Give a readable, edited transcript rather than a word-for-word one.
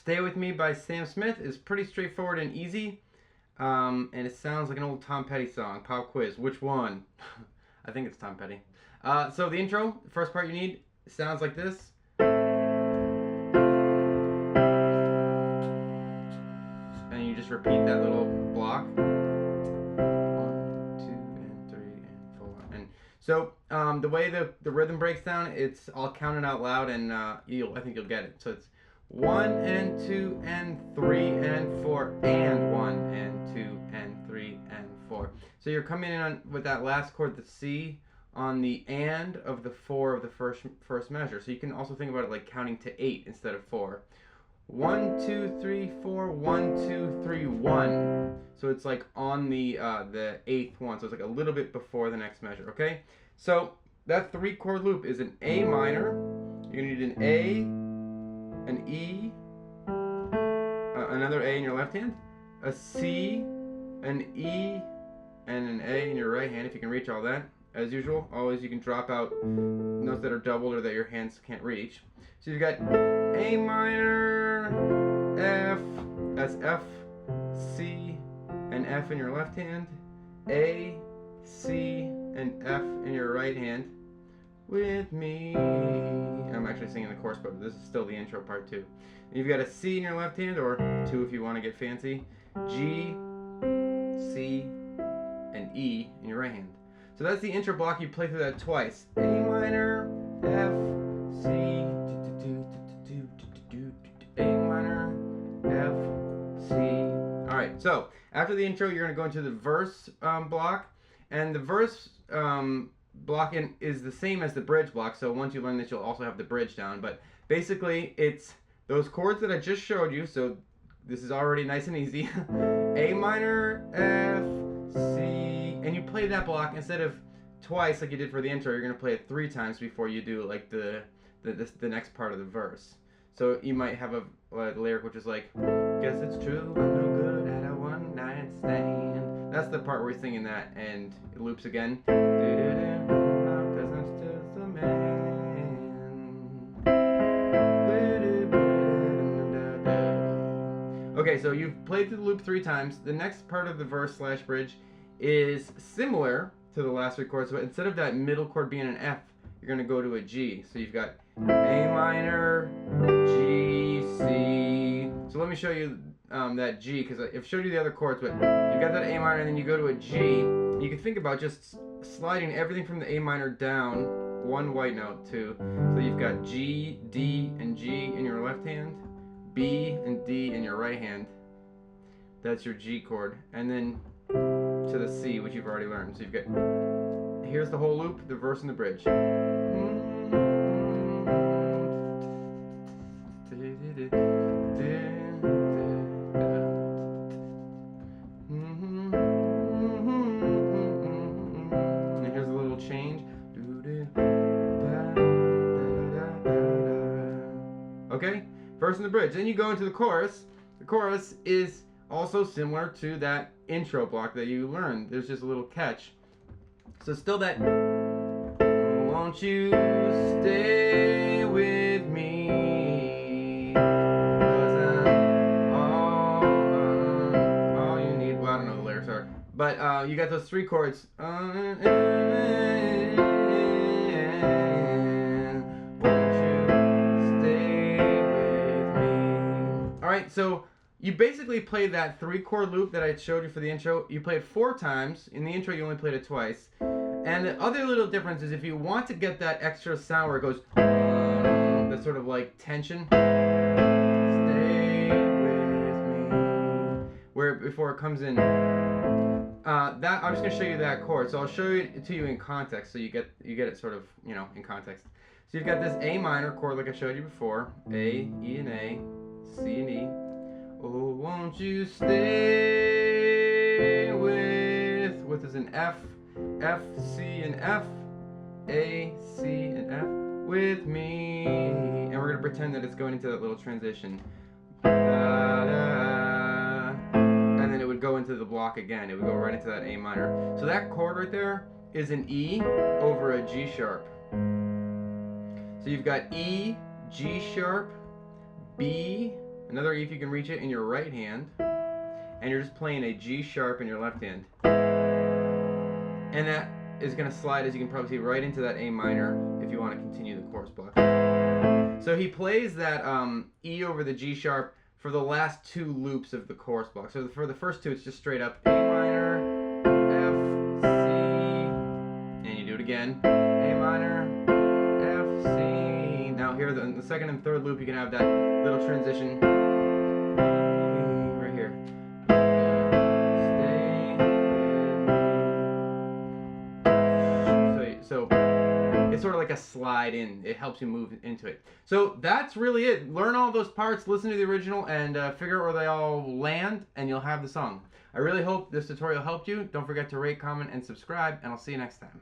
Stay With Me by Sam Smith is pretty straightforward and easy. And it sounds like an old Tom Petty song. Pop quiz. Which one? I think it's Tom Petty. So the intro, the first part you need, sounds like this. And you just repeat that little block. 1, 2, and 3, and 4. And so the way the rhythm breaks down, it's all counted out loud, and I think you'll get it. So it's 1 and 2 and 3 and 4 and 1 and 2 and 3 and 4. So you're coming in on with that last chord, the C, on the and of the 4 of the first measure. So you can also think about it like counting to 8 instead of 4. 1 2 3 4 1 2 3 1. So it's like on the 8th one. So it's like a little bit before the next measure. Okay. So that 3-chord loop is an A minor. You're gonna need an A, an E, another A in your left hand, a C, an E, and an A in your right hand, if you can reach all that. As usual, always you can drop out notes that are doubled or that your hands can't reach. So you've got A minor, F, that's F, C, and F in your left hand, A, C, and F in your right hand. With me. I'm actually singing the chorus, but this is still the intro part too. You've got a C in your left hand, or 2 if you want to get fancy. G, C, and E in your right hand. So that's the intro block. You play through that twice. A minor, F, C, A minor, F, C. All right. So after the intro, you're going to go into the verse block, and the verse block is the same as the bridge block. So once you learn this, you'll also have the bridge down. But basically, it's those chords that I just showed you. So this is already nice and easy. A minor, F, C, and you play that block instead of twice like you did for the intro. You're gonna play it 3 times before you do like the next part of the verse. So you might have a lyric which is like, guess it's true, I'm no good at a one night stand. That's the part where we're singing that, and it loops again. Cause I'm still the man. Okay, so you've played through the loop 3 times. The next part of the verse / bridge is similar to the last 3 chords, but instead of that middle chord being an F, you're going to go to a G. So you've got A minor, G, C. So let me show you that G, because I've showed you the other chords, but you've got that A minor and then you go to a G. You can think about just sliding everything from the A minor down 1 white note to, so you've got G, D, and G in your left hand, B and D in your right hand. That's your G chord. And then to the C, which you've already learned. So you've got, here's the whole loop, the verse and the bridge. And here's a little change. Okay? Verse and the bridge. Then you go into the chorus. The chorus is also similar to that intro block that you learned. There's just a little catch. So still that, won't you stay with me? 'Cause I'm all you need. Well, I don't know the lyrics are. But you got those 3 chords. Won't you stay with me? Alright, so you basically play that 3-chord loop that I showed you for the intro. You play it 4 times. In the intro, you only played it twice. And the other little difference is if you want to get that extra sound where it goes, that sort of like tension, stay with me, where before it comes in, that I'm just gonna show you that chord. So I'll show it to you in context, so you get it sort of, you know, in context. So you've got this A minor chord like I showed you before, A, E, and A, C, and E. Oh, won't you stay with is an F, F, C, and F, A, C, and F, with me. And we're going to pretend that it's going into that little transition. Da, da. And then it would go into the block again. It would go right into that A minor. So that chord right there is an E over a G sharp. So you've got E, G sharp, B, Another E if you can reach it in your right hand, and you're just playing a G sharp in your left hand. And that is going to slide, as you can probably see, right into that A minor if you want to continue the chorus block. So he plays that E over the G sharp for the last two loops of the chorus block. So for the first two, it's just straight up A minor, F, C, and you do it again, A minor, F, C. Now here, in the second and third loop, you can have that little transition right here. So it's sort of like a slide in. It helps you move into it. So that's really it. Learn all those parts, listen to the original, and figure out where they all land, and you'll have the song. I really hope this tutorial helped you. Don't forget to rate, comment, and subscribe, and I'll see you next time.